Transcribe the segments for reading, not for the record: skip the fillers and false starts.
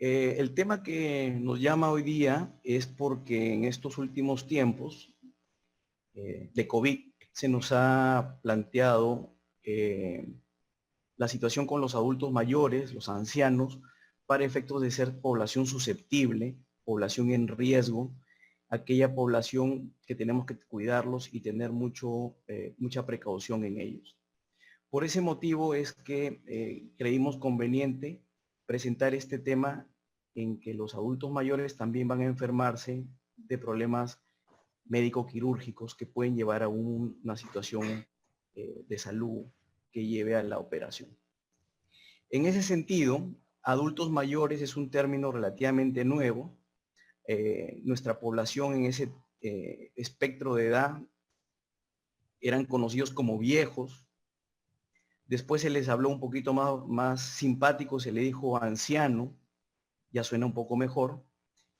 El tema que nos llama hoy día es porque en estos últimos tiempos de COVID se nos ha planteado la situación con los adultos mayores, los ancianos, para efectos de ser población susceptible, población en riesgo, aquella población que tenemos que cuidarlos y tener mucha precaución en ellos. Por ese motivo es que creímos conveniente presentar este tema en que los adultos mayores también van a enfermarse de problemas médico-quirúrgicos que pueden llevar a una situación de salud que lleve a la operación. En ese sentido, adultos mayores es un término relativamente nuevo. Nuestra población en ese espectro de edad eran conocidos como viejos. Después se les habló un poquito más simpático, se le dijo anciano, ya suena un poco mejor.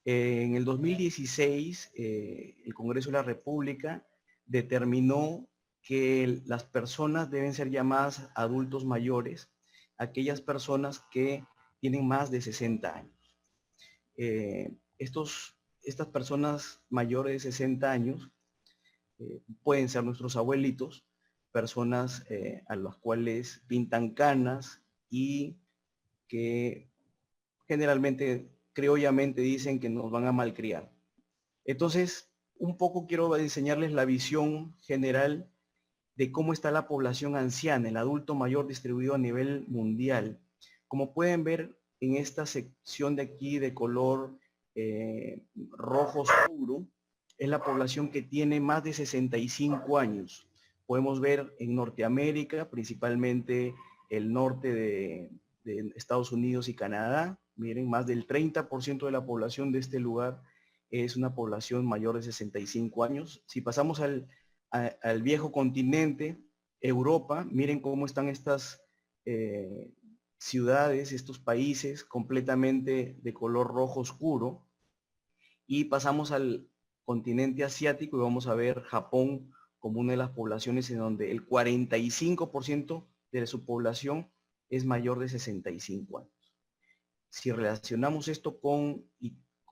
En el 2016, el Congreso de la República determinó que las personas deben ser llamadas adultos mayores, aquellas personas que tienen más de 60 años. Estas personas mayores de 60 años pueden ser nuestros abuelitos, personas a las cuales pintan canas y que generalmente, criollamente dicen que nos van a malcriar. Entonces, un poco quiero enseñarles la visión general de cómo está la población anciana, el adulto mayor distribuido a nivel mundial. Como pueden ver en esta sección de aquí de color rojo oscuro, es la población que tiene más de 65 años. Podemos ver en Norteamérica, principalmente el norte de Estados Unidos y Canadá. Miren, más del 30% de la población de este lugar es una población mayor de 65 años. Si pasamos al viejo continente, Europa, miren cómo están estas ciudades, estos países completamente de color rojo oscuro. Y pasamos al continente asiático y vamos a ver Japón como una de las poblaciones en donde el 45% de su población es mayor de 65 años. Si relacionamos esto con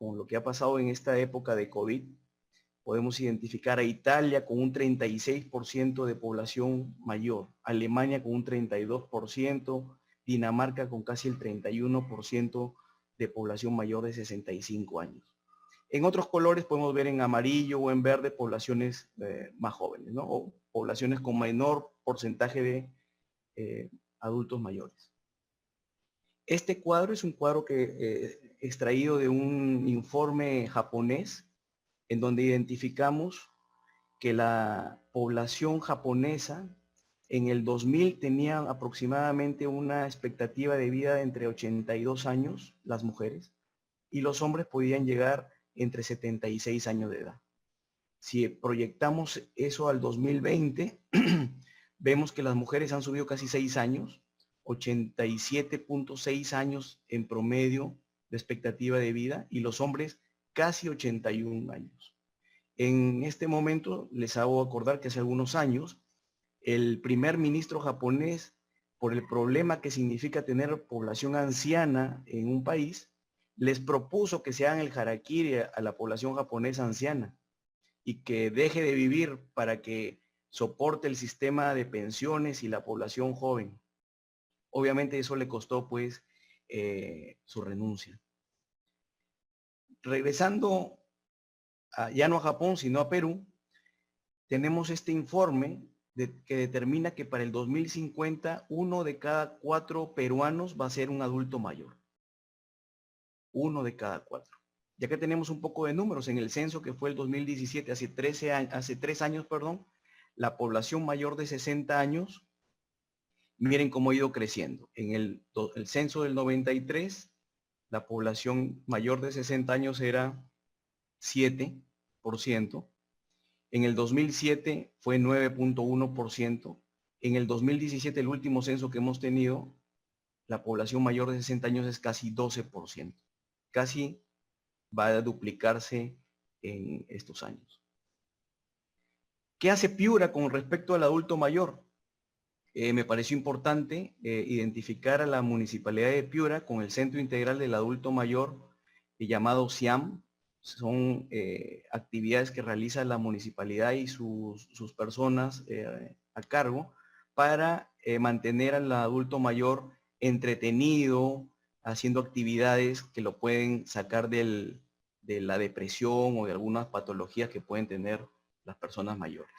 lo que ha pasado en esta época de COVID, podemos identificar a Italia con un 36% de población mayor, Alemania con un 32%, Dinamarca con casi el 31% de población mayor de 65 años. En otros colores podemos ver en amarillo o en verde poblaciones más jóvenes, ¿no? O poblaciones con menor porcentaje de adultos mayores. Este cuadro es un cuadro que extraído de un informe japonés en donde identificamos que la población japonesa en el 2000 tenía aproximadamente una expectativa de vida de entre 82 años, las mujeres, y los hombres podían llegar entre 76 años de edad. Si proyectamos eso al 2020, vemos que las mujeres han subido casi 6 años, 87.6 años en promedio de expectativa de vida, y los hombres casi 81 años. En este momento les hago acordar que hace algunos años el primer ministro japonés, por el problema que significa tener población anciana en un país, les propuso que se hagan el harakiri a la población japonesa anciana y que deje de vivir para que soporte el sistema de pensiones y la población joven. Obviamente eso le costó pues su renuncia. Regresando ya no a Japón, sino a Perú, tenemos este informe que determina que para el 2050 1 de cada 4 peruanos va a ser un adulto mayor. 1 de cada 4. Ya que tenemos un poco de números, en el censo que fue el 2017, hace 3 años, la población mayor de 60 años, miren cómo ha ido creciendo. En el censo del 93, la población mayor de 60 años era 7%. En el 2007 fue 9.1%. En el 2017, el último censo que hemos tenido, la población mayor de 60 años es casi 12%. Casi va a duplicarse en estos años. ¿Qué hace Piura con respecto al adulto mayor? me pareció importante identificar a la Municipalidad de Piura con el Centro Integral del Adulto Mayor llamado CIAM. Son actividades que realiza la municipalidad y sus personas a cargo para mantener al adulto mayor entretenido, haciendo actividades que lo pueden sacar de la depresión o de algunas patologías que pueden tener las personas mayores.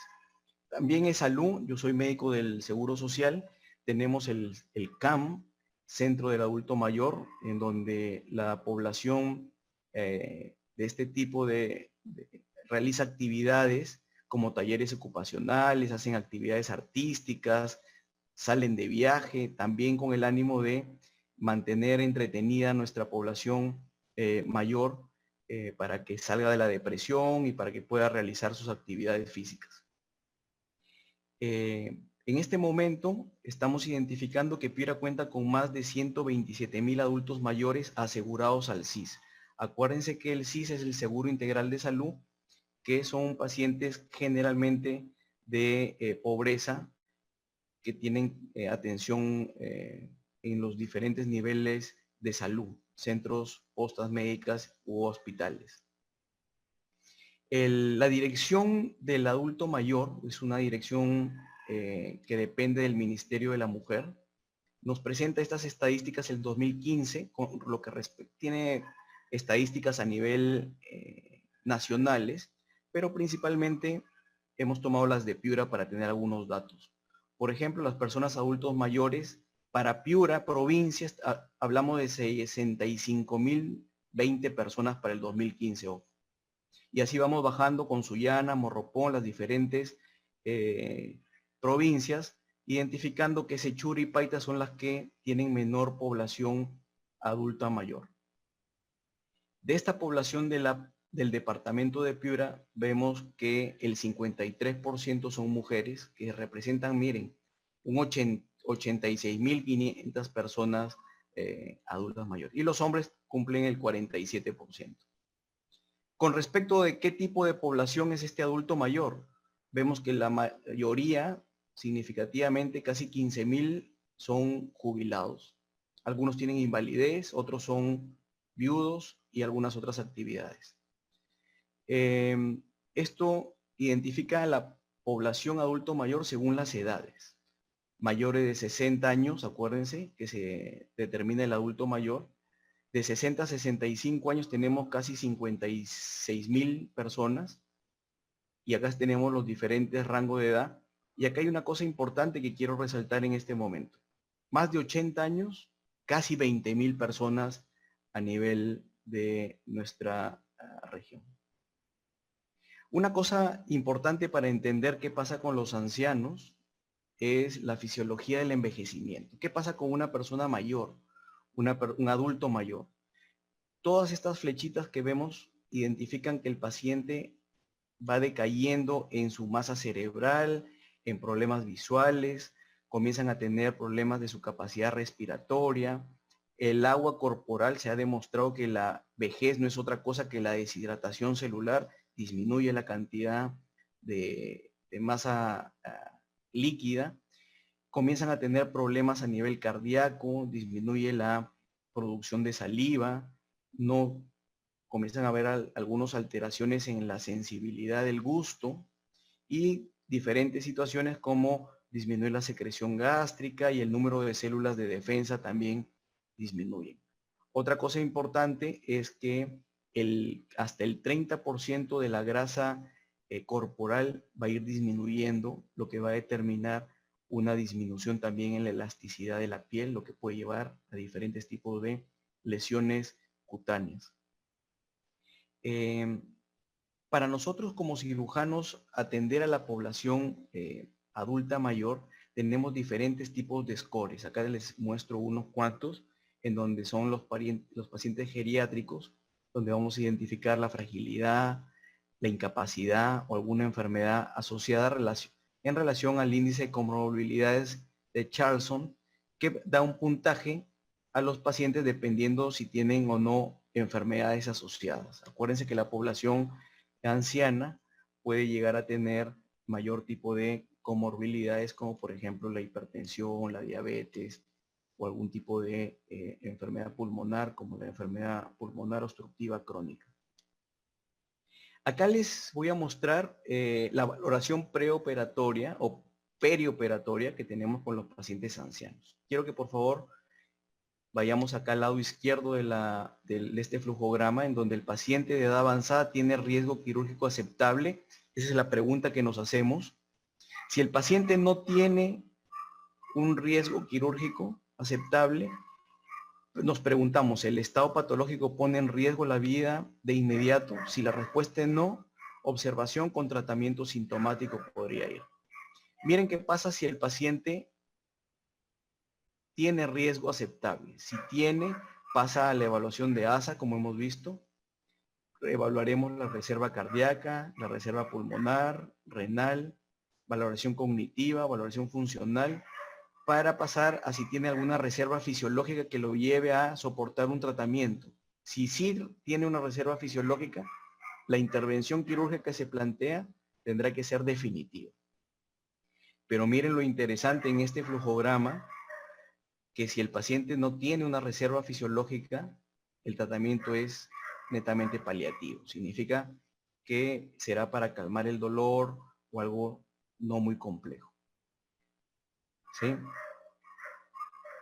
También es salud, yo soy médico del Seguro Social, tenemos el CAM, Centro del Adulto Mayor, en donde la población de este tipo realiza actividades como talleres ocupacionales, hacen actividades artísticas, salen de viaje, también con el ánimo de mantener entretenida a nuestra población mayor para que salga de la depresión y para que pueda realizar sus actividades físicas. En este momento estamos identificando que Piura cuenta con más de 127,000 adultos mayores asegurados al SIS. Acuérdense que el SIS es el Seguro Integral de Salud, que son pacientes generalmente de pobreza que tienen atención en los diferentes niveles de salud, centros, postas médicas u hospitales. La dirección del adulto mayor es una dirección que depende del Ministerio de la Mujer. Nos presenta estas estadísticas el 2015, con lo que tiene estadísticas a nivel nacionales, pero principalmente hemos tomado las de Piura para tener algunos datos. Por ejemplo, las personas adultos mayores, para Piura, provincias, hablamos de 65,020 personas para el 2015. Y así vamos bajando con Sullana, Morropón, las diferentes provincias, identificando que Sechura y Paita son las que tienen menor población adulta mayor. De esta población del departamento de Piura, vemos que el 53% son mujeres, que representan, miren, un 86,500 personas adultas mayores. Y los hombres cumplen el 47%. Con respecto de qué tipo de población es este adulto mayor, vemos que la mayoría, significativamente, casi 15,000 son jubilados. Algunos tienen invalidez, otros son viudos y algunas otras actividades. Esto identifica a la población adulto mayor según las edades. Mayores de 60 años, acuérdense que se determina el adulto mayor. De 60 a 65 años tenemos casi 56,000 personas. Y acá tenemos los diferentes rangos de edad. Y acá hay una cosa importante que quiero resaltar en este momento. Más de 80 años, casi 20,000 personas a nivel de nuestra región. Una cosa importante para entender qué pasa con los ancianos es la fisiología del envejecimiento. ¿Qué pasa con una persona mayor, un adulto mayor? Todas estas flechitas que vemos identifican que el paciente va decayendo en su masa cerebral, en problemas visuales, comienzan a tener problemas de su capacidad respiratoria. El agua corporal, se ha demostrado que la vejez no es otra cosa que la deshidratación celular, disminuye la cantidad de masa líquida. Comienzan a tener problemas a nivel cardíaco, disminuye la producción de saliva, no comienzan a haber algunas alteraciones en la sensibilidad del gusto y diferentes situaciones como disminuir la secreción gástrica y el número de células de defensa también disminuyen. Otra cosa importante es que hasta el 30% de la grasa corporal va a ir disminuyendo, lo que va a determinar una disminución también en la elasticidad de la piel, lo que puede llevar a diferentes tipos de lesiones cutáneas. Para nosotros como cirujanos, atender a la población adulta mayor, tenemos diferentes tipos de scores. Acá les muestro unos cuantos, en donde son los pacientes geriátricos, donde vamos a identificar la fragilidad, la incapacidad o alguna enfermedad asociada en relación al índice de comorbilidades de Charlson, que da un puntaje a los pacientes dependiendo si tienen o no enfermedades asociadas. Acuérdense que la población anciana puede llegar a tener mayor tipo de comorbilidades como por ejemplo la hipertensión, la diabetes o algún tipo de enfermedad pulmonar como la enfermedad pulmonar obstructiva crónica. Acá les voy a mostrar la valoración preoperatoria o perioperatoria que tenemos con los pacientes ancianos. Quiero que por favor vayamos acá al lado izquierdo de este flujograma en donde el paciente de edad avanzada tiene riesgo quirúrgico aceptable. Esa es la pregunta que nos hacemos. Si el paciente no tiene un riesgo quirúrgico aceptable, nos preguntamos, ¿el estado patológico pone en riesgo la vida de inmediato? Si la respuesta es no, observación con tratamiento sintomático podría ir. Miren qué pasa si el paciente tiene riesgo aceptable. Si tiene, pasa a la evaluación de ASA, como hemos visto. Evaluaremos la reserva cardíaca, la reserva pulmonar, renal, valoración cognitiva, valoración funcional, para pasar a si tiene alguna reserva fisiológica que lo lleve a soportar un tratamiento. Si sí tiene una reserva fisiológica, la intervención quirúrgica que se plantea tendrá que ser definitiva. Pero miren lo interesante en este flujograma, que si el paciente no tiene una reserva fisiológica, el tratamiento es netamente paliativo. Significa que será para calmar el dolor o algo no muy complejo. ¿Sí?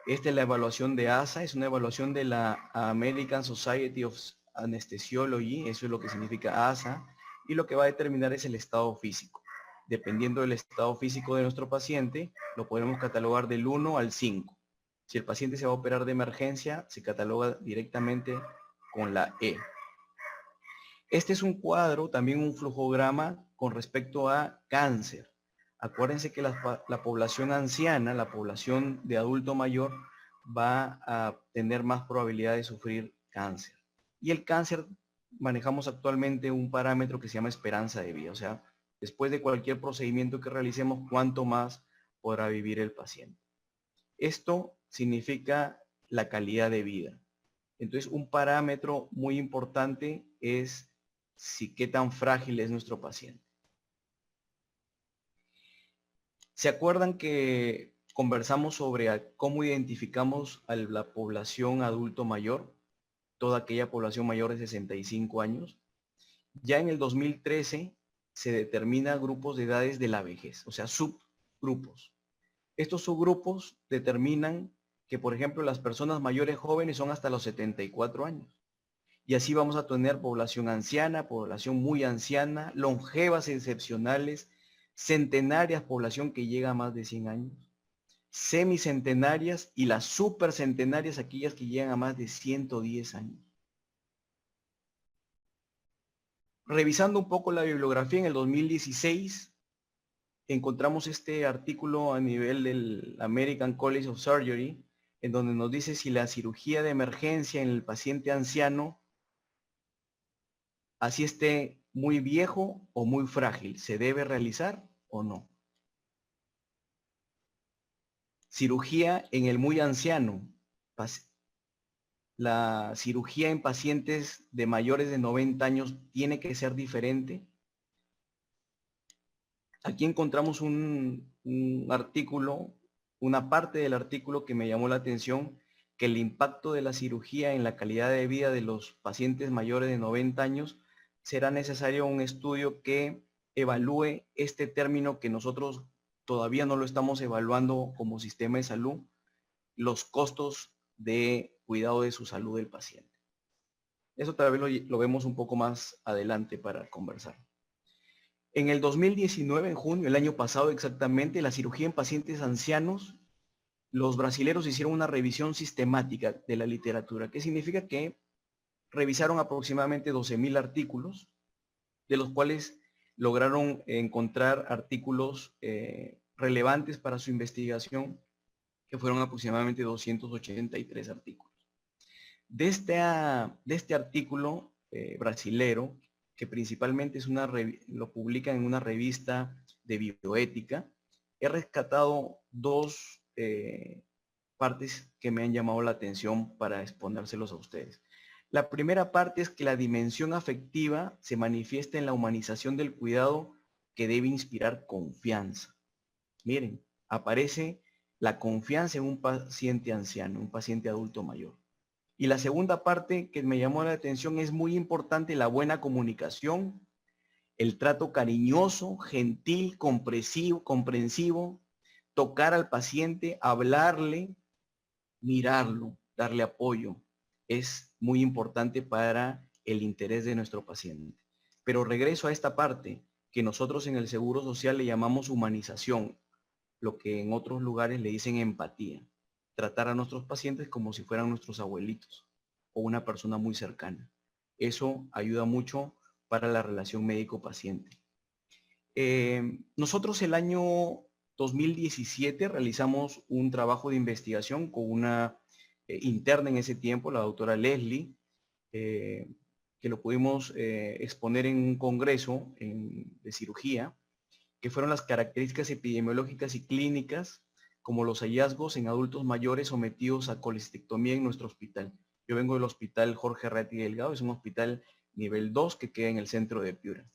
Esta es la evaluación de ASA, es una evaluación de la American Society of Anesthesiology, eso es lo que significa ASA, y lo que va a determinar es el estado físico. Dependiendo del estado físico de nuestro paciente, lo podemos catalogar del 1 al 5. Si el paciente se va a operar de emergencia, se cataloga directamente con la E. Este es un cuadro, también un flujograma con respecto a cáncer. Acuérdense que la población anciana, la población de adulto mayor, va a tener más probabilidad de sufrir cáncer. Y el cáncer, manejamos actualmente un parámetro que se llama esperanza de vida. O sea, después de cualquier procedimiento que realicemos, cuánto más podrá vivir el paciente. Esto significa la calidad de vida. Entonces, un parámetro muy importante es qué tan frágil es nuestro paciente. ¿Se acuerdan que conversamos sobre cómo identificamos a la población adulto mayor? Toda aquella población mayor de 65 años. Ya en el 2013 se determina grupos de edades de la vejez, o sea, subgrupos. Estos subgrupos determinan que, por ejemplo, las personas mayores jóvenes son hasta los 74 años. Y así vamos a tener población anciana, población muy anciana, longevas excepcionales, centenarias, población que llega a más de 100 años, semicentenarias y las supercentenarias, aquellas que llegan a más de 110 años. Revisando un poco la bibliografía, en el 2016 encontramos este artículo a nivel del American College of Surgery, en donde nos dice si la cirugía de emergencia en el paciente anciano, así esté muy viejo o muy frágil, ¿se debe realizar o no? Cirugía en el muy anciano. La cirugía en pacientes de mayores de 90 años tiene que ser diferente. Aquí encontramos un artículo, una parte del artículo que me llamó la atención, que el impacto de la cirugía en la calidad de vida de los pacientes mayores de 90 años será necesario un estudio que evalúe este término que nosotros todavía no lo estamos evaluando como sistema de salud, los costos de cuidado de su salud del paciente. Eso tal vez lo vemos un poco más adelante para conversar. En el 2019, en junio, el año pasado exactamente, la cirugía en pacientes ancianos, los brasileros hicieron una revisión sistemática de la literatura, que significa que revisaron aproximadamente 12,000 artículos, de los cuales lograron encontrar artículos relevantes para su investigación, que fueron aproximadamente 283 artículos. De este artículo brasilero, que principalmente lo publica en una revista de bioética, he rescatado dos partes que me han llamado la atención para exponérselos a ustedes. La primera parte es que la dimensión afectiva se manifiesta en la humanización del cuidado que debe inspirar confianza. Miren, aparece la confianza en un paciente anciano, un paciente adulto mayor. Y la segunda parte que me llamó la atención es muy importante la buena comunicación, el trato cariñoso, gentil, comprensivo, tocar al paciente, hablarle, mirarlo, darle apoyo. Es muy importante para el interés de nuestro paciente. Pero regreso a esta parte que nosotros en el Seguro Social le llamamos humanización, lo que en otros lugares le dicen empatía. Tratar a nuestros pacientes como si fueran nuestros abuelitos o una persona muy cercana. Eso ayuda mucho para la relación médico-paciente. Nosotros el año 2017 realizamos un trabajo de investigación con una interna en ese tiempo, la doctora Leslie, que lo pudimos exponer en un congreso de cirugía, que fueron las características epidemiológicas y clínicas como los hallazgos en adultos mayores sometidos a colestectomía en nuestro hospital. Yo vengo del hospital Jorge Ratti Delgado, es un hospital nivel 2 que queda en el centro de Piura.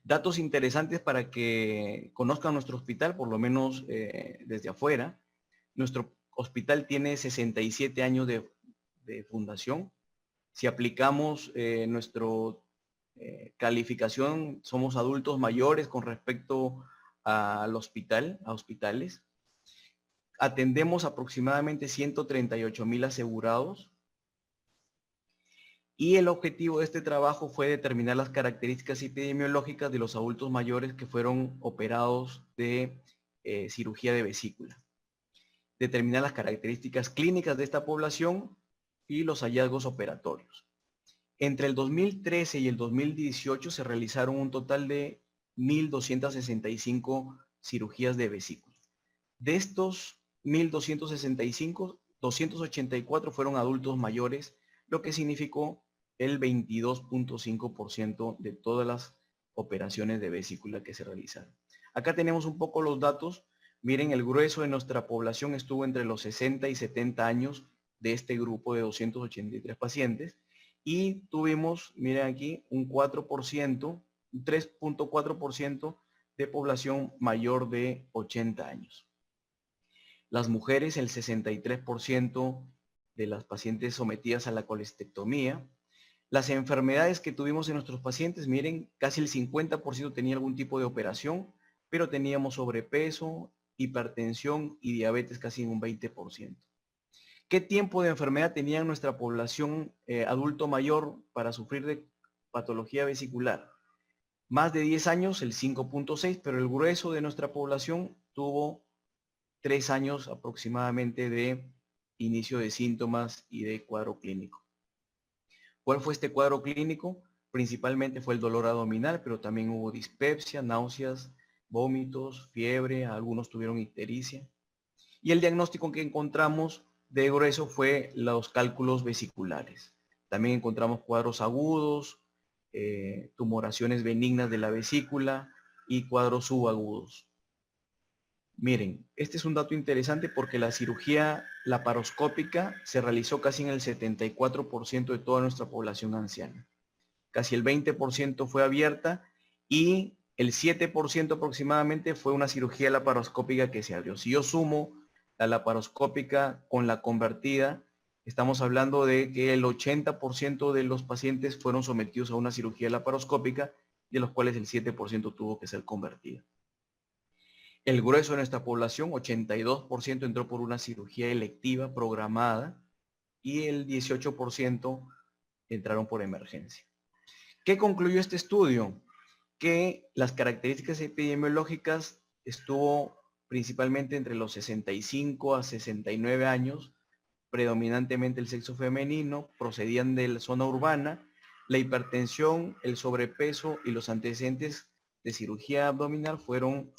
Datos interesantes para que conozcan nuestro hospital, por lo menos desde afuera. Nuestro hospital tiene 67 años de fundación. Si aplicamos nuestra calificación, somos adultos mayores con respecto al hospital, a hospitales. Atendemos aproximadamente 138,000 asegurados. Y el objetivo de este trabajo fue determinar las características epidemiológicas de los adultos mayores que fueron operados de cirugía de vesícula. Determinar las características clínicas de esta población y los hallazgos operatorios. Entre el 2013 y el 2018 se realizaron un total de 1,265 cirugías de vesícula. De estos 1,265, 284 fueron adultos mayores, lo que significó el 22.5% de todas las operaciones de vesícula que se realizaron. Acá tenemos un poco los datos. Miren, el grueso de nuestra población estuvo entre los 60 y 70 años de este grupo de 283 pacientes y tuvimos, miren aquí, un 4%, un 3.4% de población mayor de 80 años. Las mujeres, el 63% de las pacientes sometidas a la colestectomía. Las enfermedades que tuvimos en nuestros pacientes, miren, casi el 50% tenía algún tipo de operación, pero teníamos sobrepeso, hipertensión y diabetes casi en un 20%. ¿Qué tiempo de enfermedad tenía nuestra población adulto mayor para sufrir de patología vesicular? Más de 10 años, el 5.6, pero el grueso de nuestra población tuvo 3 años aproximadamente de inicio de síntomas y de cuadro clínico. ¿Cuál fue este cuadro clínico? Principalmente fue el dolor abdominal, pero también hubo dispepsia, náuseas, vómitos, fiebre, algunos tuvieron ictericia. Y el diagnóstico que encontramos de grueso fue los cálculos vesiculares. También encontramos cuadros agudos, tumoraciones benignas de la vesícula y cuadros subagudos. Miren, este es un dato interesante porque la cirugía laparoscópica se realizó casi en el 74% de toda nuestra población anciana. Casi el 20% fue abierta y el 7% aproximadamente fue una cirugía laparoscópica que se abrió. Si yo sumo la laparoscópica con la convertida, estamos hablando de que el 80% de los pacientes fueron sometidos a una cirugía laparoscópica, de los cuales el 7% tuvo que ser convertida. El grueso de nuestra población, 82%, entró por una cirugía electiva programada y el 18% entraron por emergencia. ¿Qué concluyó este estudio? Que las características epidemiológicas estuvo principalmente entre los 65 a 69 años, predominantemente el sexo femenino, procedían de la zona urbana, la hipertensión, el sobrepeso y los antecedentes de cirugía abdominal fueron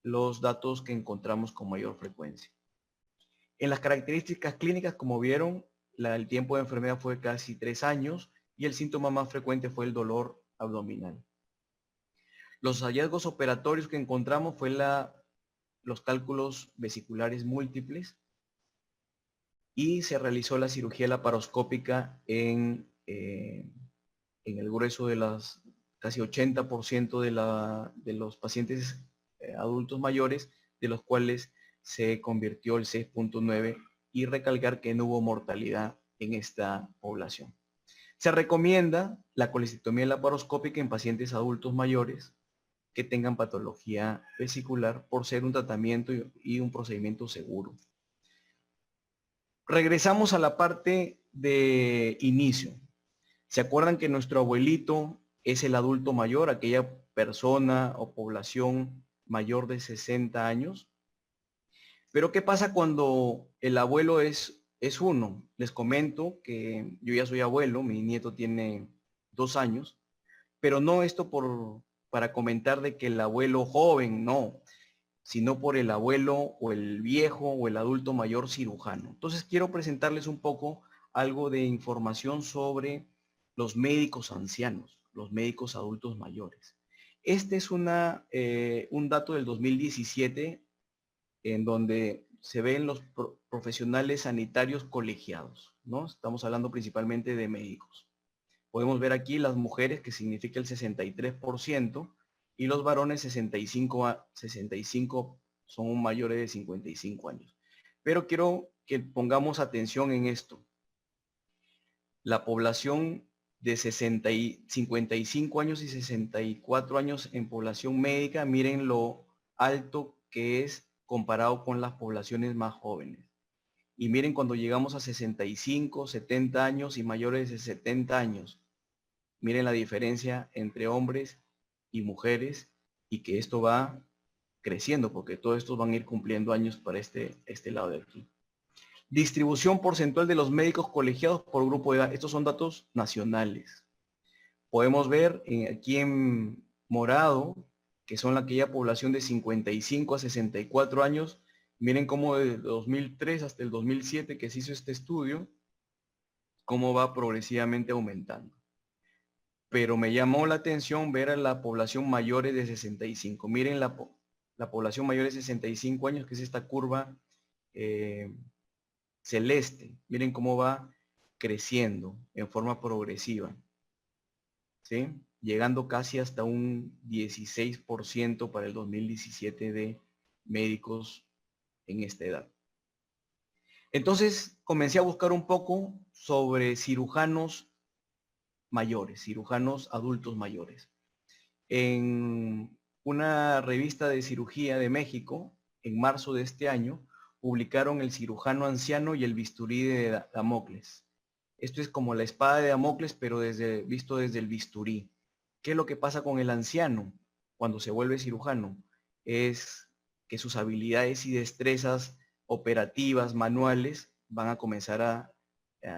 los datos que encontramos con mayor frecuencia. En las características clínicas, como vieron, el tiempo de enfermedad fue casi 3 años y el síntoma más frecuente fue el dolor abdominal. Los hallazgos operatorios que encontramos fue los cálculos vesiculares múltiples y se realizó la cirugía laparoscópica en el grueso de las casi 80% de los pacientes adultos mayores de los cuales se convirtió el 6.9, y recalcar que no hubo mortalidad en esta población. Se recomienda la colecitomía laparoscópica en pacientes adultos mayores que tengan patología vesicular por ser un tratamiento y un procedimiento seguro. Regresamos a la parte de inicio. ¿Se acuerdan que nuestro abuelito es el adulto mayor, aquella persona o población mayor de 60 años? Pero ¿qué pasa cuando el abuelo es uno? Les comento que yo ya soy abuelo, mi nieto tiene 2 años, pero no esto para comentar de que el abuelo joven, no, sino por el abuelo o el viejo o el adulto mayor cirujano. Entonces quiero presentarles un poco algo de información sobre los médicos ancianos, los médicos adultos mayores. Este es un dato del 2017 en donde se ven los profesionales sanitarios colegiados, ¿no? Estamos hablando principalmente de médicos. Podemos ver aquí las mujeres, que significa el 63%, y los varones 65 son mayores de 55 años. Pero quiero que pongamos atención en esto. La población de 55 años y 64 años en población médica, miren lo alto que es comparado con las poblaciones más jóvenes. Y miren cuando llegamos a 65, 70 años y mayores de 70 años, miren la diferencia entre hombres y mujeres, y que esto va creciendo porque todos estos van a ir cumpliendo años para este lado de aquí. Distribución porcentual de los médicos colegiados por grupo de edad. Estos son datos nacionales. Podemos ver aquí en morado, que son aquella población de 55 a 64 años. Miren cómo desde 2003 hasta el 2007 que se hizo este estudio, cómo va progresivamente aumentando. Pero me llamó la atención ver a la población mayores de 65. Miren la población mayor de 65 años, que es esta curva celeste. Miren cómo va creciendo en forma progresiva, ¿sí? Llegando casi hasta un 16% para el 2017 de médicos en esta edad. Entonces comencé a buscar un poco sobre cirujanos mayores, cirujanos adultos mayores. En una revista de cirugía de México, en marzo de este año, publicaron El cirujano anciano y el bisturí de Damocles. Esto es como la espada de Damocles, pero visto desde el bisturí. ¿Qué es lo que pasa con el anciano cuando se vuelve cirujano? Es que sus habilidades y destrezas operativas, manuales, van a comenzar a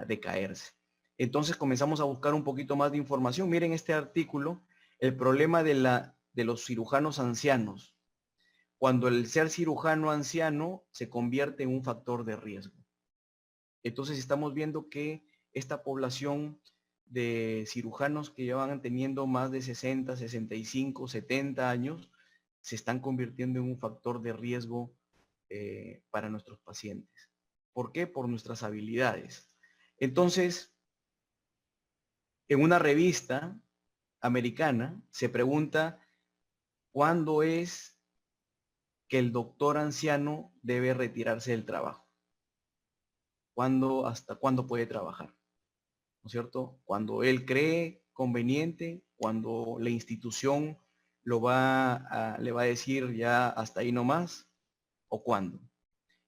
decaerse. Entonces comenzamos a buscar un poquito más de información. Miren este artículo, el problema de los cirujanos ancianos, cuando el ser cirujano anciano se convierte en un factor de riesgo. Entonces estamos viendo que esta población de cirujanos que ya van teniendo más de 60, 65, 70 años, se están convirtiendo en un factor de riesgo para nuestros pacientes. ¿Por qué? Por nuestras habilidades. Entonces, en una revista americana se pregunta cuándo es que el doctor anciano debe retirarse del trabajo. ¿Hasta cuándo puede trabajar? ¿No es cierto? Cuando él cree conveniente, cuando la institución le va a decir ya hasta ahí nomás, o cuándo.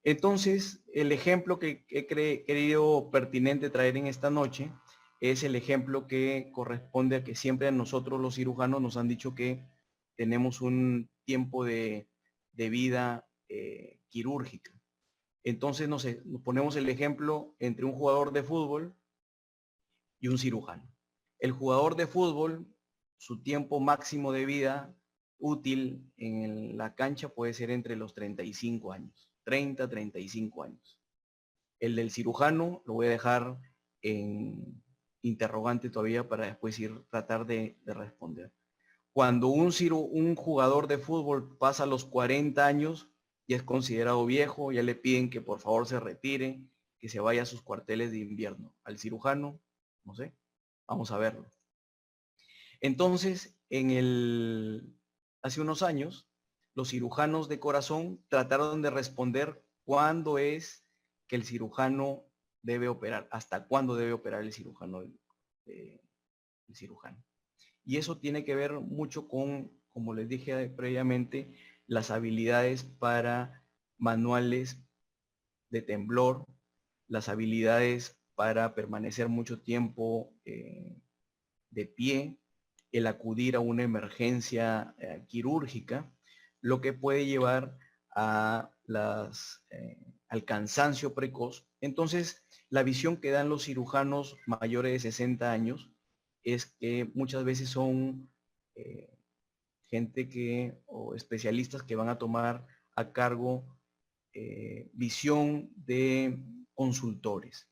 Entonces, el ejemplo que he querido pertinente traer en esta noche es el ejemplo que corresponde a que siempre a nosotros los cirujanos nos han dicho que tenemos un tiempo de vida quirúrgica. Entonces nos ponemos el ejemplo entre un jugador de fútbol y un cirujano. El jugador de fútbol, su tiempo máximo de vida útil en la cancha puede ser entre los 35 años, 30, 35 años. El del cirujano lo voy a dejar en interrogante todavía para después tratar de responder. Cuando un jugador de fútbol pasa los 40 años, ya es considerado viejo, ya le piden que por favor se retire, que se vaya a sus cuarteles de invierno. Al cirujano, no sé, vamos a verlo. Entonces, hace unos años, los cirujanos de corazón trataron de responder cuándo es que el cirujano debe operar, hasta cuándo debe operar el cirujano. El cirujano. Y eso tiene que ver mucho con, como les dije previamente, las habilidades para manuales de temblor, las habilidades para permanecer mucho tiempo de pie, el acudir a una emergencia quirúrgica, lo que puede llevar a al cansancio precoz. Entonces, la visión que dan los cirujanos mayores de 60 años es que muchas veces son gente o especialistas que van a tomar a cargo visión de consultores.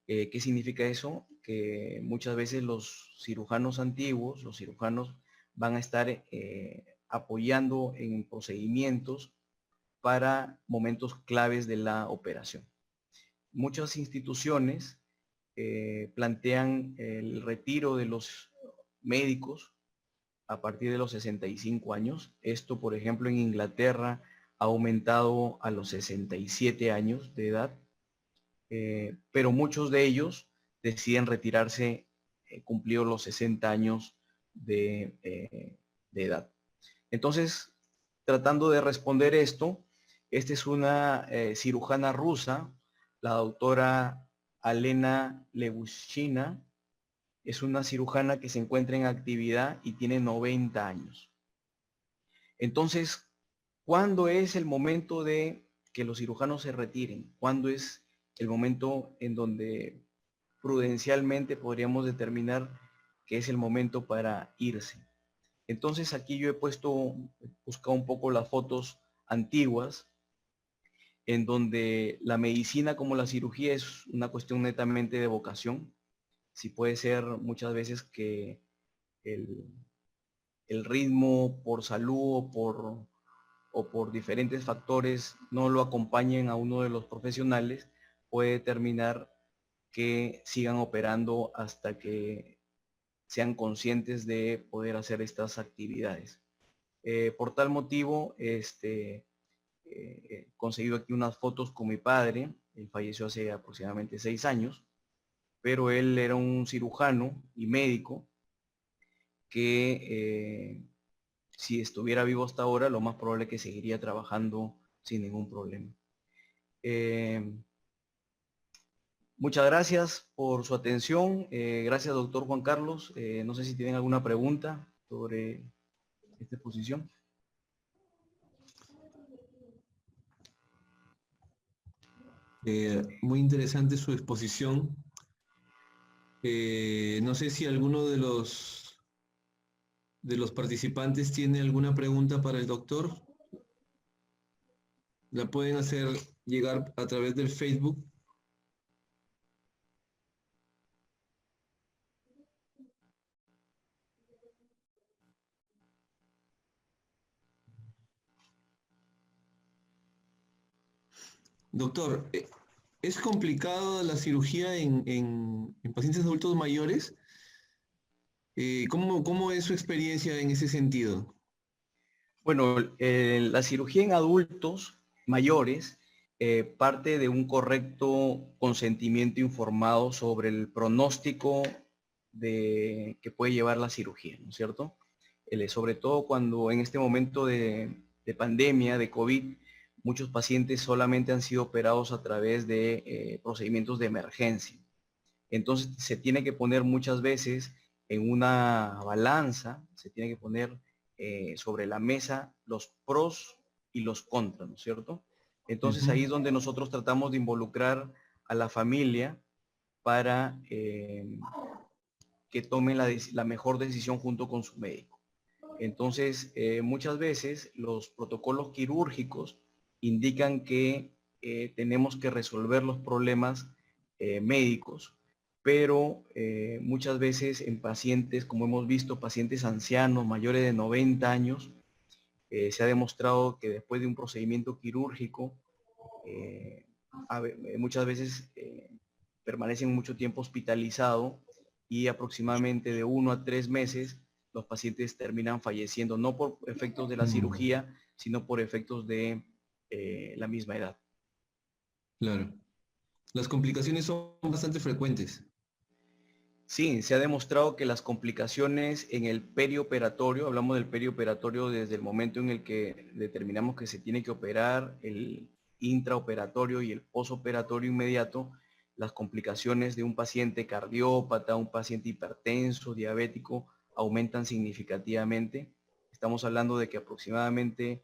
¿Qué significa eso? Que muchas veces los cirujanos antiguos, los cirujanos van a estar apoyando en procedimientos para momentos claves de la operación. Muchas instituciones plantean el retiro de los médicos a partir de los 65 años. Esto, por ejemplo, en Inglaterra ha aumentado a los 67 años de edad, pero muchos de ellos deciden retirarse cumplidos los 60 años de edad. Entonces, tratando de responder esto, esta es una cirujana rusa, la doctora Alena Levushina. Es una cirujana que se encuentra en actividad y tiene 90 años. Entonces, ¿cuándo es el momento de que los cirujanos se retiren? ¿Cuándo es el momento en donde prudencialmente podríamos determinar que es el momento para irse? Entonces aquí yo he buscado un poco las fotos antiguas, en donde la medicina como la cirugía es una cuestión netamente de vocación. Sí puede ser muchas veces que el ritmo por salud o por diferentes factores no lo acompañen a uno de los profesionales, puede determinar que sigan operando hasta que sean conscientes de poder hacer estas actividades. Por tal motivo, he conseguido aquí unas fotos con mi padre. Él falleció hace aproximadamente 6 años, pero él era un cirujano y médico que si estuviera vivo hasta ahora, lo más probable es que seguiría trabajando sin ningún problema. Muchas gracias por su atención. Gracias, doctor Juan Carlos. No sé si tienen alguna pregunta sobre esta exposición. Muy interesante su exposición. No sé si alguno de los participantes tiene alguna pregunta para el doctor. La pueden hacer llegar a través del Facebook. Doctor, ¿es complicado la cirugía en pacientes adultos mayores? ¿Cómo es su experiencia en ese sentido? Bueno, la cirugía en adultos mayores parte de un correcto consentimiento informado sobre el pronóstico que puede llevar la cirugía, ¿no es cierto? Sobre todo cuando en este momento de pandemia, de COVID, muchos pacientes solamente han sido operados a través de procedimientos de emergencia. Entonces se tiene que poner muchas veces en una balanza, se tiene que poner sobre la mesa los pros y los contras, ¿no es cierto? Entonces ahí es donde nosotros tratamos de involucrar a la familia para que tome la mejor decisión junto con su médico. Entonces, muchas veces los protocolos quirúrgicos indican que tenemos que resolver los problemas médicos, pero muchas veces en pacientes, como hemos visto, pacientes ancianos, mayores de 90 años, se ha demostrado que después de un procedimiento quirúrgico, muchas veces permanecen mucho tiempo hospitalizado y aproximadamente de 1 a 3 meses los pacientes terminan falleciendo, no por efectos de la Mm, cirugía, sino por efectos de la misma edad. claro. Las complicaciones son bastante frecuentes. Sí, se ha demostrado que las complicaciones en el perioperatorio, hablamos del perioperatorio desde el momento en el que determinamos que se tiene que operar, el intraoperatorio y el posoperatorio inmediato, las complicaciones de un paciente cardiópata, un paciente hipertenso, diabético, aumentan significativamente. Estamos hablando de que aproximadamente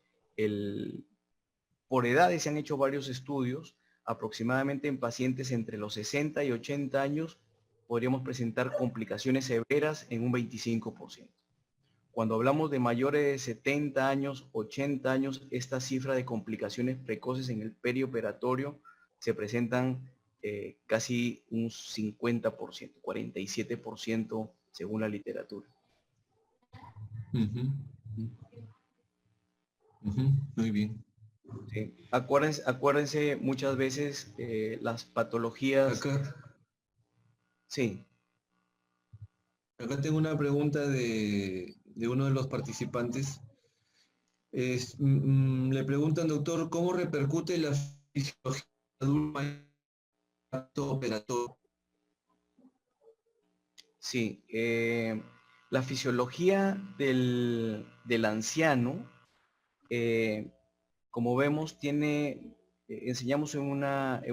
por edades se han hecho varios estudios, aproximadamente en pacientes entre los 60 y 80 años podríamos presentar complicaciones severas en un 25%. Cuando hablamos de mayores de 70 años, 80 años, esta cifra de complicaciones precoces en el perioperatorio se presentan casi un 50%, 47% según la literatura. Ujú, ujú, muy bien. ¿Sí? Acuérdense muchas veces las patologías, Acá, sí, acá tengo una pregunta de uno de los participantes. Le preguntan, doctor, ¿cómo repercute la fisiología adulta en el acto operatorio? sí, la fisiología del anciano, eh, como vemos, enseñamos en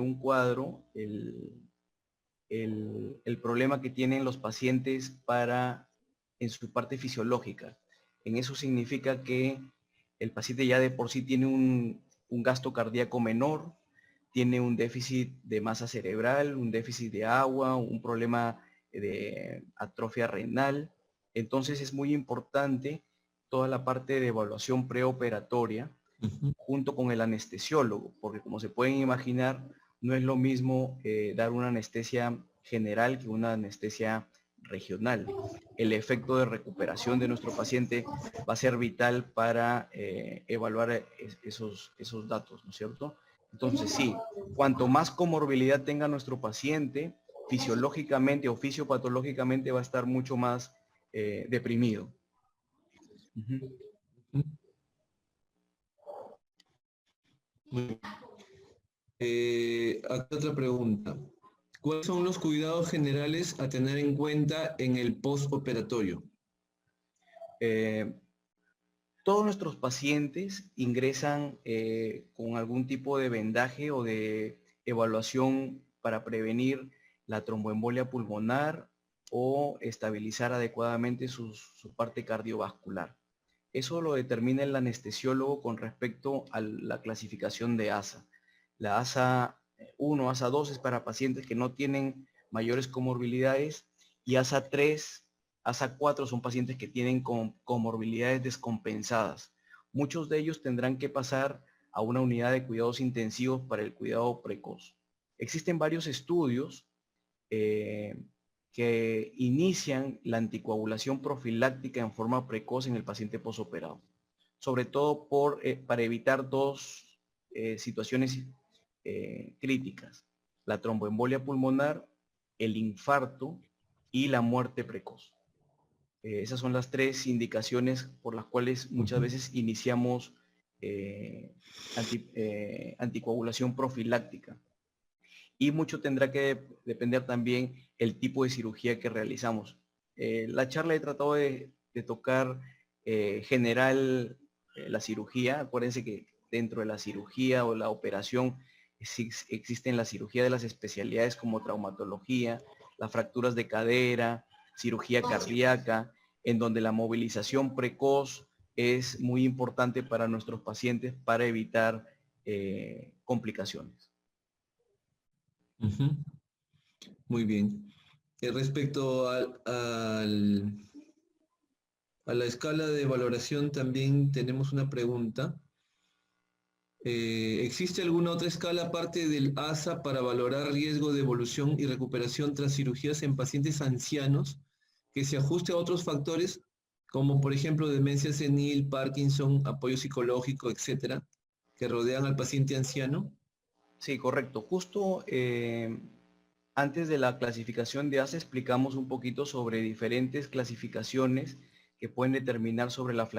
un cuadro el problema que tienen los pacientes en su parte fisiológica. En eso significa que el paciente ya de por sí tiene un gasto cardíaco menor, tiene un déficit de masa cerebral, un déficit de agua, un problema de atrofia renal. Entonces es muy importante toda la parte de evaluación preoperatoria Ujú, junto con el anestesiólogo, porque como se pueden imaginar, no es lo mismo dar una anestesia general que una anestesia regional. El efecto de recuperación de nuestro paciente va a ser vital para evaluar esos datos, ¿no es cierto? Entonces, sí, cuanto más comorbilidad tenga nuestro paciente, fisiológicamente o fisiopatológicamente va a estar mucho más deprimido. Uh-huh. ujú. Muy bien. Acá otra pregunta. ¿Cuáles son los cuidados generales a tener en cuenta en el postoperatorio? Eh, Todos nuestros pacientes ingresan con algún tipo de vendaje o de evaluación para prevenir la tromboembolia pulmonar o estabilizar adecuadamente su parte cardiovascular. Eso lo determina el anestesiólogo con respecto a la clasificación de ASA. La ASA 1, ASA 2 es para pacientes que no tienen mayores comorbilidades y ASA 3, ASA 4 son pacientes que tienen comorbilidades descompensadas. Muchos de ellos tendrán que pasar a una unidad de cuidados intensivos para el cuidado precoz. Existen varios estudios eh, que inician la anticoagulación profiláctica en forma precoz en el paciente posoperado, sobre todo para evitar dos situaciones críticas: la tromboembolia pulmonar, el infarto y la muerte precoz. Esas son las tres indicaciones por las cuales muchas Ujú, veces iniciamos anticoagulación profiláctica. Y mucho tendrá que depender también el tipo de cirugía que realizamos. La charla he tratado de tocar general la cirugía. Acuérdense que dentro de la cirugía o la operación existen la cirugía de las especialidades como traumatología, las fracturas de cadera, cirugía cardíaca, en donde la movilización precoz es muy importante para nuestros pacientes para evitar complicaciones. ujú. Muy bien. Respecto a la escala de valoración, también tenemos una pregunta. ¿Existe alguna otra escala aparte del ASA para valorar riesgo de evolución y recuperación tras cirugías en pacientes ancianos que se ajuste a otros factores, como por ejemplo demencia senil, Parkinson, apoyo psicológico, etcétera, que rodean al paciente anciano? Sí, correcto. Justo antes de la clasificación de ASA explicamos un poquito sobre diferentes clasificaciones que pueden determinar sobre la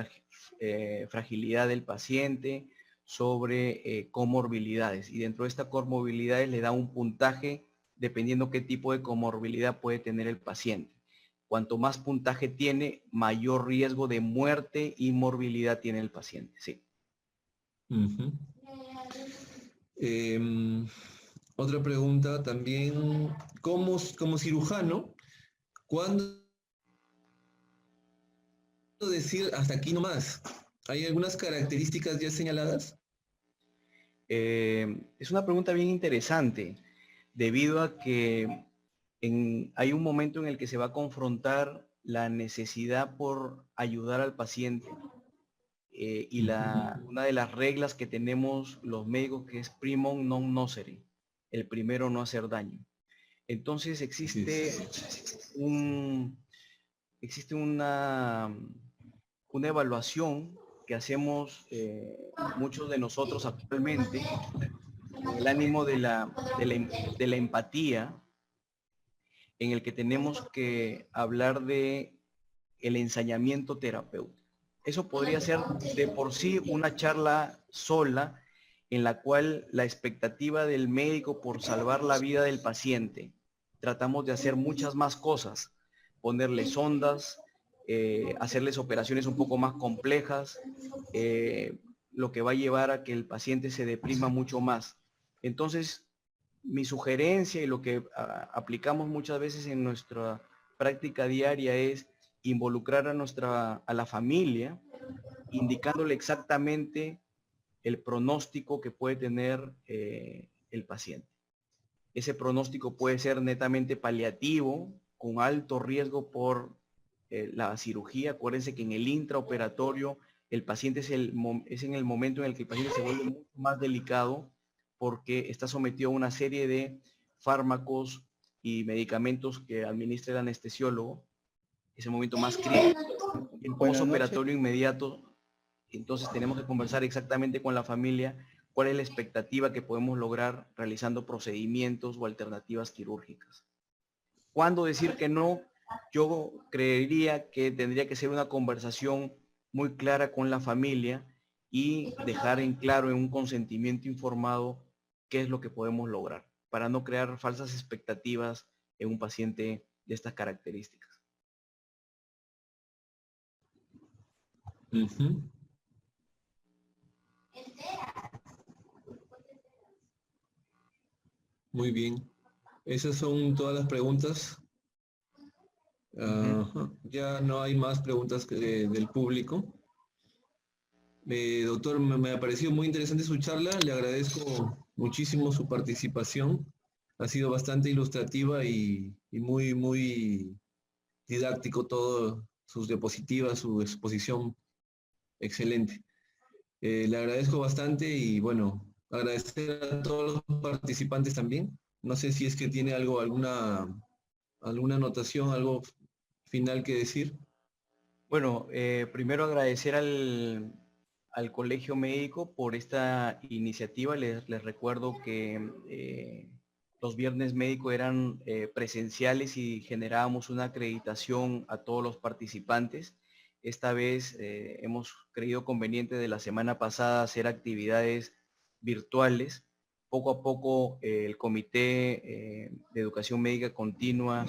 fragilidad del paciente, sobre comorbilidades. Y dentro de estas comorbilidades le da un puntaje dependiendo qué tipo de comorbilidad puede tener el paciente. Cuanto más puntaje tiene, mayor riesgo de muerte y morbilidad tiene el paciente. Sí. Uh-huh. Otra pregunta también, como cirujano, ¿cuándo decir hasta aquí nomás? ¿Hay algunas características ya señaladas? Es una pregunta bien interesante, debido a que hay un momento en el que se va a confrontar la necesidad por ayudar al paciente y una de las reglas que tenemos los médicos, que es primum non nocere, el primero no hacer daño. Entonces existe una evaluación que hacemos muchos de nosotros actualmente, en el ánimo de la empatía, en el que tenemos que hablar de el ensañamiento terapéutico. Eso podría ser de por sí una charla sola, en la cual la expectativa del médico por salvar la vida del paciente, tratamos de hacer muchas más cosas, ponerle sondas, hacerles operaciones un poco más complejas, lo que va a llevar a que el paciente se deprima mucho más. Entonces, mi sugerencia y lo que aplicamos muchas veces en nuestra práctica diaria es involucrar a la familia, indicándole exactamente el pronóstico que puede tener el paciente. Ese pronóstico puede ser netamente paliativo, con alto riesgo por la cirugía. Acuérdense que en el intraoperatorio el paciente es en el momento en el que el paciente se vuelve mucho más delicado, porque está sometido a una serie de fármacos y medicamentos que administra el anestesiólogo. Es el momento más crítico. El postoperatorio inmediato, entonces tenemos que conversar exactamente con la familia cuál es la expectativa que podemos lograr realizando procedimientos o alternativas quirúrgicas. ¿Cuándo decir que no? Yo creería que tendría que ser una conversación muy clara con la familia y dejar en claro, en un consentimiento informado, qué es lo que podemos lograr, para no crear falsas expectativas en un paciente de estas características. Uh-huh. Muy bien. Esas son todas las preguntas. Ya no hay más preguntas del público. Doctor, me ha parecido muy interesante su charla. Le agradezco muchísimo su participación. Ha sido bastante ilustrativa y muy, muy didáctico todo, sus diapositivas, su exposición. Excelente. Le agradezco bastante y bueno, agradecer a todos los participantes también. No sé si es que tiene alguna anotación, algo final que decir. Bueno, primero agradecer al Colegio Médico por esta iniciativa. Les recuerdo que los viernes médicos eran presenciales y generábamos una acreditación a todos los participantes. Esta vez hemos creído conveniente de la semana pasada hacer actividades virtuales. Poco a poco el Comité de Educación Médica Continua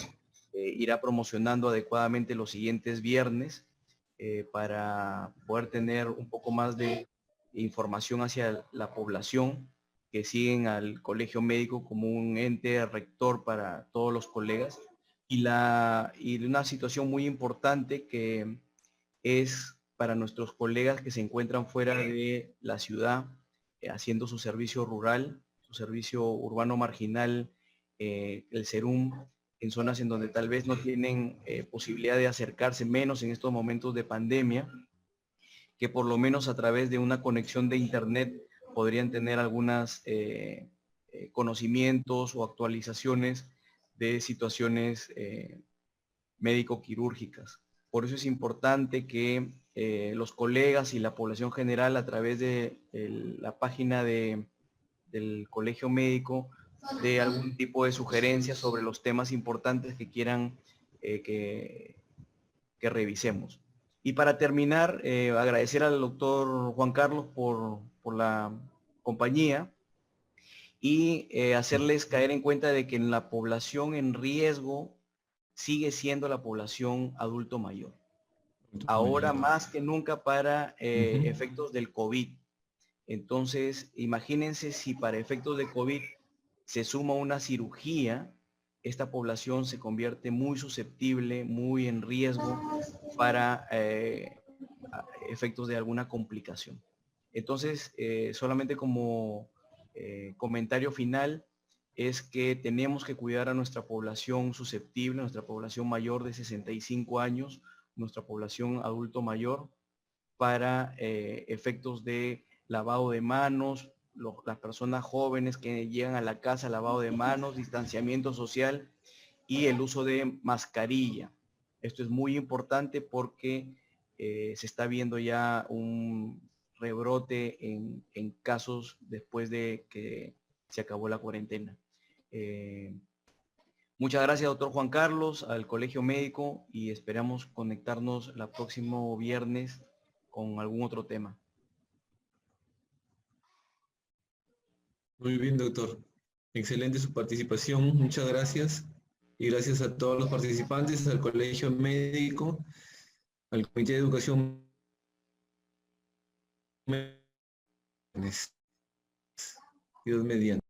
irá promocionando adecuadamente los siguientes viernes para poder tener un poco más de información hacia la población, que siguen al colegio médico como un ente rector para todos los colegas, y una situación muy importante que es para nuestros colegas que se encuentran fuera de la ciudad, haciendo su servicio rural, su servicio urbano marginal, el SERUM, en zonas en donde tal vez no tienen posibilidad de acercarse, menos en estos momentos de pandemia, que por lo menos a través de una conexión de internet podrían tener algunos conocimientos o actualizaciones de situaciones médico-quirúrgicas. Por eso es importante que los colegas y la población general, a través de la página del Colegio Médico, de algún tipo de sugerencias sobre los temas importantes que quieran que revisemos. Y para terminar, agradecer al doctor Juan Carlos por la compañía y hacerles caer en cuenta de que en la población en riesgo sigue siendo la población adulto mayor. Ahora más que nunca para efectos del COVID. Entonces, imagínense si para efectos de COVID se suma una cirugía, esta población se convierte muy susceptible, muy en riesgo para efectos de alguna complicación. Entonces, solamente como comentario final, es que tenemos que cuidar a nuestra población susceptible, nuestra población mayor de 65 años, nuestra población adulto mayor, para efectos de lavado de manos, las personas jóvenes que llegan a la casa, lavado de manos, distanciamiento social y el uso de mascarilla. Esto es muy importante porque se está viendo ya un rebrote en casos después de que se acabó la cuarentena. Muchas gracias, doctor Juan Carlos, al Colegio Médico, y esperamos conectarnos el próximo viernes con algún otro tema. Muy bien, doctor. Excelente su participación. Muchas gracias. Y gracias a todos los participantes, al Colegio Médico, al Comité de Educación. Dios mediante.